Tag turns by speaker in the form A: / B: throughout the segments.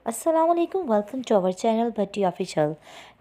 A: अस्सलामुअलैकुम, welcome to our channel Bhatti official.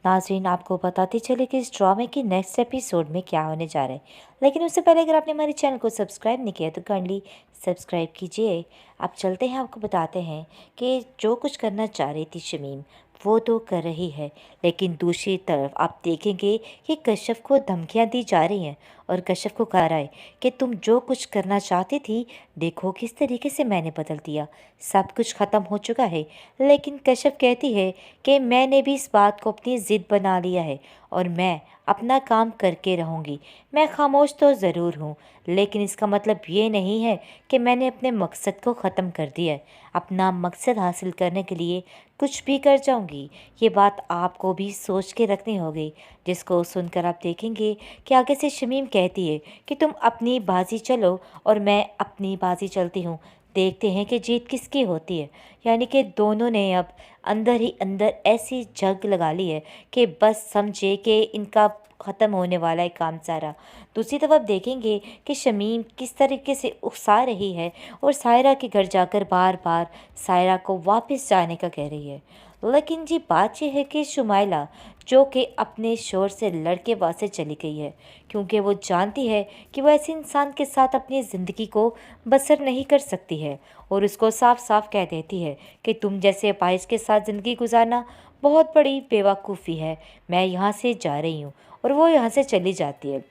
A: नाजरीन, आपको बताते चले कि इस ड्रामे के नेक्स्ट एपिसोड में क्या होने जा रहा है। लेकिन उससे पहले अगर आपने हमारे चैनल को सब्सक्राइब नहीं किया तो काइंडली सब्सक्राइब कीजिए। अब चलते हैं, आपको बताते हैं कि जो कुछ करना चाह रही थी शमीम वो तो कर रही है, लेकिन दूसरी तरफ आप देखेंगे कि कश्यप को धमकियां दी जा रही हैं और कश्यप को कह रहा है कि तुम जो कुछ करना चाहती थी, देखो किस तरीके से मैंने बदल दिया, सब कुछ ख़त्म हो चुका है। लेकिन कश्यप कहती है कि मैंने भी इस बात को अपनी ज़िद बना लिया है और मैं अपना काम करके रहूँगी। मैं खामोश तो ज़रूर हूँ, लेकिन इसका मतलब ये नहीं है कि मैंने अपने मकसद को ख़त्म कर दिया है। अपना मकसद हासिल करने के लिए कुछ भी कर जाऊँगी। ये बात आपको भी सोच के रखनी होगी, जिसको सुनकर आप देखेंगे कि आगे से शमीम कहती है कि तुम अपनी बाजी चलो और मैं अपनी बाजी चलती हूँ। देखते हैं कि जीत किसकी होती है। यानी कि दोनों ने अब अंदर ही अंदर ऐसी जंग लगा ली है कि बस समझे कि इनका ख़त्म होने वाला है काम सारा। दूसरी तरफ देखेंगे कि शमीम किस तरीके से उकसा रही है और सायरा के घर जाकर बार बार सायरा को वापस जाने का कह रही है। लेकिन जी बात यह है कि शुमाइला जो कि अपने शोर से लड़के वहाँ से चली गई है, क्योंकि वो जानती है कि वो ऐसे इंसान के साथ अपनी ज़िंदगी को बसर नहीं कर सकती है और उसको साफ साफ कह देती है कि तुम जैसे अपाहिज के साथ ज़िंदगी गुजारना बहुत बड़ी बेवकूफ़ी है, मैं यहाँ से जा रही हूँ। और वो यहाँ से चली जाती है।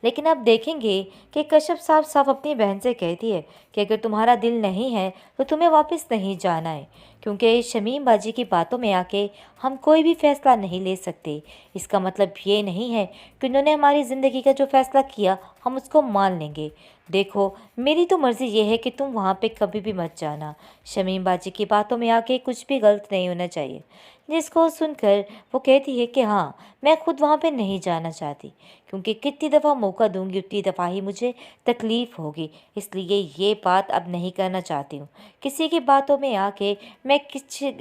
A: लेकिन आप देखेंगे कि कश्यप साफ साफ अपनी बहन से कहती है कि अगर तुम्हारा दिल नहीं है तो तुम्हें वापस नहीं जाना है, क्योंकि शमीम बाजी की बातों में आके हम कोई भी फैसला नहीं ले सकते। इसका मतलब ये नहीं है कि उन्होंने हमारी ज़िंदगी का जो फैसला किया हम उसको मान लेंगे। देखो, मेरी तो मर्ज़ी ये है कि तुम वहाँ पे कभी भी मत जाना। शमीम बाजी की बातों में आके कुछ भी गलत नहीं होना चाहिए। जिसको सुनकर वो कहती है कि हाँ, मैं खुद वहाँ पे नहीं जाना चाहती, क्योंकि कितनी दफ़ा मौका दूंगी उतनी दफ़ा ही मुझे तकलीफ़ होगी। इसलिए ये बात अब नहीं करना चाहती हूँ। किसी की बातों में आके मैं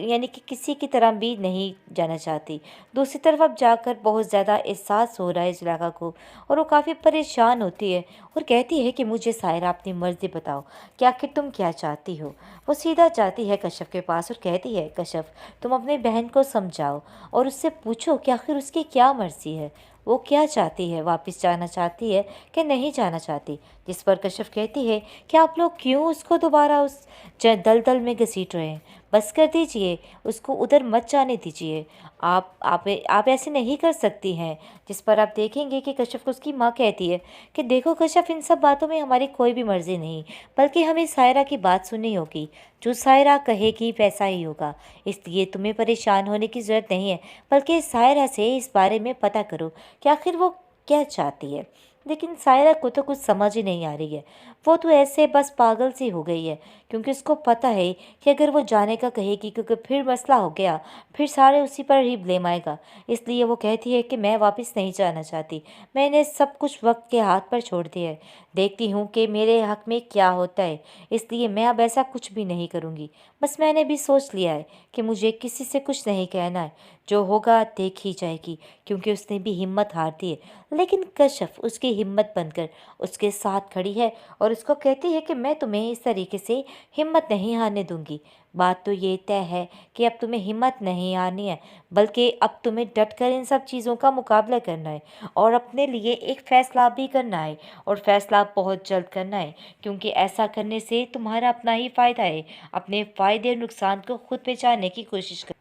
A: यानी कि किसी की तरह भी नहीं जाना चाहती। दूसरी तरफ अब जाकर बहुत ज़्यादा एहसास हो रहा है जुलेखा को, और वो काफ़ी परेशान होती है और कहती है कि मुझे सायरा अपनी मर्ज़ी बताओ कि आखिर तुम क्या चाहती हो। वो सीधा जाती है कश्यप के पास और कहती है, कश्यप तुम अपनी बहन को समझाओ और उससे पूछो कि आखिर उसकी क्या मर्ज़ी है, वो क्या चाहती है, वापस जाना चाहती है कि नहीं जाना चाहती। जिस पर कश्यप कहती है कि आप लोग क्यों उसको दोबारा उस दलदल में घसीट रहे हैं, बस कर दीजिए, उसको उधर मत जाने दीजिए। आप ऐसे नहीं कर सकती हैं। जिस पर आप देखेंगे कि कश्यप को उसकी माँ कहती है कि देखो कश्यप, इन सब बातों में हमारी कोई भी मर्ज़ी नहीं, बल्कि हमें सायरा की बात सुननी होगी। जो सायरा कहेगी वैसा ही होगा। इसलिए तुम्हें परेशान होने की ज़रूरत नहीं है, बल्कि सायरा से इस बारे में पता करो कि आखिर वो क्या चाहती है। लेकिन सायरा को तो कुछ समझ ही नहीं आ रही है। वो तो ऐसे बस पागल सी हो गई है, क्योंकि उसको पता है कि अगर वो जाने का कहेगी, क्योंकि फिर मसला हो गया, फिर सारे उसी पर ही ब्लेम आएगा। इसलिए वो कहती है कि मैं वापस नहीं जाना चाहती, मैंने सब कुछ वक्त के हाथ पर छोड़ दिया है, देखती हूँ कि मेरे हक में क्या होता है, इसलिए मैं अब ऐसा कुछ भी नहीं करूँगी। बस मैंने भी सोच लिया है कि मुझे किसी से कुछ नहीं कहना है, जो होगा देख ही जाएगी, क्योंकि उसने भी हिम्मत हार दी है। लेकिन कश्यप उसकी हिम्मत बनकर उसके साथ खड़ी है और उसको कहती है कि मैं तुम्हें इस तरीके से हिम्मत नहीं हारने दूंगी। बात तो ये तय है कि अब तुम्हें हिम्मत नहीं हारनी है, बल्कि अब तुम्हें डटकर इन सब चीज़ों का मुकाबला करना है और अपने लिए एक फ़ैसला भी करना है, और फ़ैसला बहुत जल्द करना है, क्योंकि ऐसा करने से तुम्हारा अपना ही फ़ायदा है। अपने फ़ायदे और नुकसान को खुद पहचानने की कोशिश कर।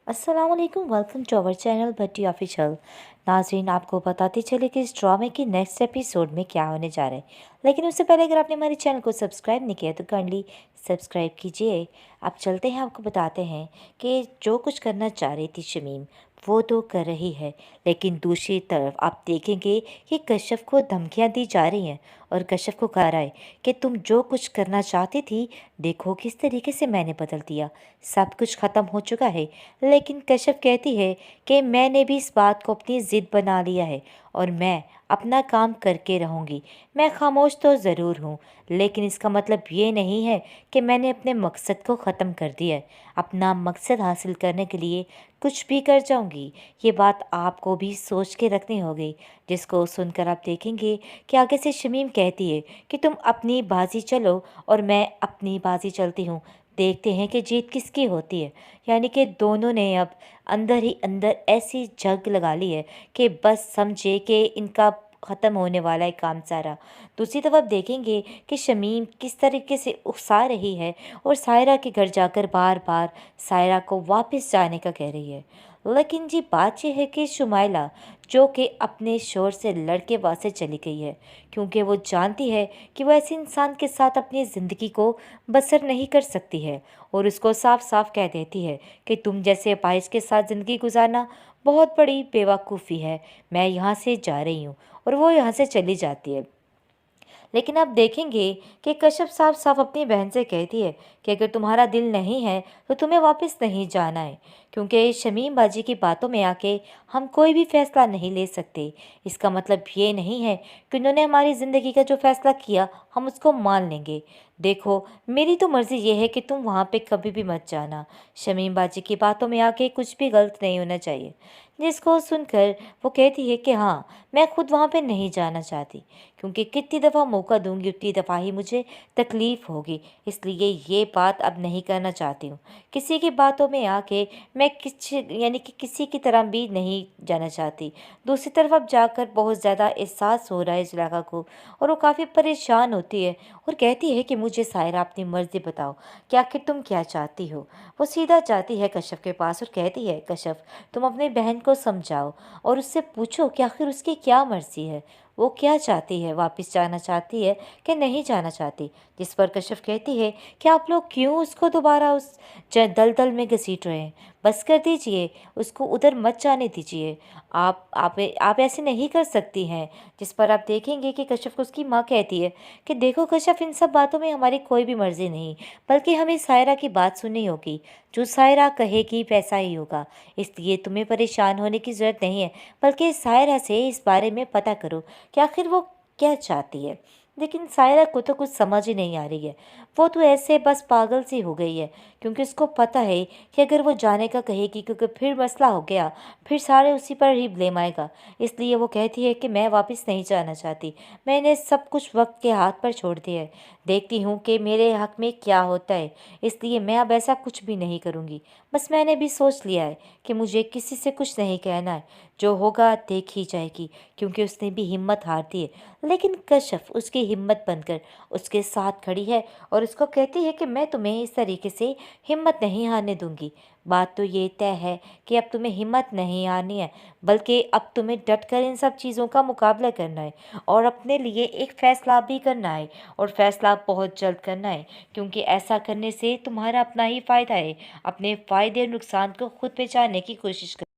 A: अस्सलामुअलैकुम, welcome to our channel Bhatti official. नाजरीन, आपको बताते चले कि इस ड्रामे के नेक्स्ट एपिसोड में क्या होने जा रहा है। लेकिन उससे पहले अगर आपने हमारे चैनल को सब्सक्राइब नहीं किया तो काइंडली सब्सक्राइब कीजिए। अब चलते हैं, आपको बताते हैं कि जो कुछ करना चाह रही थी शमीम वो तो कर रही है, लेकिन दूसरी तरफ आप देखेंगे कि कश्यप को धमकियां दी जा रही हैं और कश्यप को कह रहा है कि तुम जो कुछ करना चाहती थी, देखो किस तरीके से मैंने बदल दिया, सब कुछ ख़त्म हो चुका है। लेकिन कश्यप कहती है कि मैंने भी इस बात को अपनी ज़िद बना लिया है और मैं अपना काम करके रहूँगी। मैं खामोश तो ज़रूर हूँ, लेकिन इसका मतलब ये नहीं है कि मैंने अपने मकसद को ख़त्म कर दिया है। अपना मकसद हासिल करने के लिए कुछ भी कर जाऊँगी। ये बात आपको भी सोच के रखनी होगी, जिसको सुनकर आप देखेंगे कि आगे से शमीम कहती है कि तुम अपनी बाजी चलो और मैं अपनी बाजी चलती हूँ। देखते हैं कि जीत किसकी होती है। यानी कि दोनों ने अब अंदर ही अंदर ऐसी जंग लगा ली है कि बस समझे कि इनका ख़त्म होने वाला है काम सारा। दूसरी तरफ देखेंगे कि शमीम किस तरीके से उकसा रही है और सायरा के घर जाकर बार बार सायरा को वापस जाने का कह रही है। लेकिन जी बात यह है कि शुमाइला जो कि अपने शोर से लड़के वहाँ से चली गई है, क्योंकि वो जानती है कि वो ऐसे इंसान के साथ अपनी ज़िंदगी को बसर नहीं कर सकती है, और उसको साफ साफ कह देती है कि तुम जैसे अपाहिज के साथ ज़िंदगी गुजारना बहुत बड़ी बेवकूफ़ी है, मैं यहाँ से जा रही हूँ। और वो यहाँ से चली जाती है। लेकिन अब देखेंगे कि कश्यप साफ साफ अपनी बहन से कहती है कि अगर तुम्हारा दिल नहीं है तो तुम्हें वापस नहीं जाना है, क्योंकि शमीम बाजी की बातों में आके हम कोई भी फैसला नहीं ले सकते। इसका मतलब ये नहीं है कि उन्होंने हमारी ज़िंदगी का जो फैसला किया हम उसको मान लेंगे। देखो, मेरी तो मर्ज़ी ये है कि तुम वहाँ पे कभी भी मत जाना। शमीम बाजी की बातों में आके कुछ भी गलत नहीं होना चाहिए। जिसको सुनकर वो कहती है कि हाँ, मैं खुद वहाँ पे नहीं जाना चाहती, क्योंकि कितनी दफ़ा मौका दूंगी उतनी दफ़ा ही मुझे तकलीफ़ होगी। इसलिए ये बात अब नहीं करना चाहती हूँ। किसी की बातों में आके मैं यानी कि किसी की तरह भी नहीं जाना चाहती। दूसरी तरफ अब जाकर बहुत ज़्यादा एहसास हो रहा है जुलेखा को, और वो काफ़ी परेशान होती है और कहती है कि मुझे सायरा अपनी मर्ज़ी बताओ कि आखिर तुम क्या चाहती हो। वो सीधा जाती है कश्यप के पास और कहती है, कश्यप तुम अपनी बहन को समझाओ और उससे पूछो कि आखिर उसकी क्या मर्ज़ी है, वो क्या चाहती है, वापस जाना चाहती है कि नहीं जाना चाहती। जिस पर कश्यप कहती है कि आप लोग क्यों उसको दोबारा उस दलदल में घसीट रहे हैं, बस कर दीजिए, उसको उधर मत जाने दीजिए। आप ऐसे नहीं कर सकती हैं। जिस पर आप देखेंगे कि कश्यप को उसकी माँ कहती है कि देखो कश्यप, इन सब बातों में हमारी कोई भी मर्ज़ी नहीं, बल्कि हमें सायरा की बात सुननी होगी। जो सायरा कहेगी वैसा ही होगा। इसलिए तुम्हें परेशान होने की ज़रूरत नहीं है, बल्कि सायरा से इस बारे में पता करो कि आखिर वो क्या चाहती है। लेकिन सायरा को तो कुछ समझ ही नहीं आ रही है। वो तो ऐसे बस पागल सी हो गई है, क्योंकि उसको पता है कि अगर वो जाने का कहेगी, क्योंकि फिर मसला हो गया, फिर सारे उसी पर ही ब्लेम आएगा। इसलिए वो कहती है कि मैं वापस नहीं जाना चाहती, मैंने सब कुछ वक्त के हाथ पर छोड़ दिया है, देखती हूँ कि मेरे हक में क्या होता है। इसलिए मैं अब ऐसा कुछ भी नहीं करूँगी। बस मैंने भी सोच लिया है कि मुझे किसी से कुछ नहीं कहना है, जो होगा देख ही जाएगी, क्योंकि उसने भी हिम्मत हार दी है। लेकिन कश्यप उसकी हिम्मत बनकर उसके साथ खड़ी है और उसको कहती है कि मैं तुम्हें इस तरीके से हिम्मत नहीं हारने दूंगी। बात तो ये तय है कि अब तुम्हें हिम्मत नहीं हारनी है, बल्कि अब तुम्हें डट कर इन सब चीज़ों का मुकाबला करना है और अपने लिए एक फ़ैसला भी करना है, और फ़ैसला बहुत जल्द करना है, क्योंकि ऐसा करने से तुम्हारा अपना ही फ़ायदा है। अपने फ़ायदे और नुकसान को खुद पहचानने की कोशिश कर।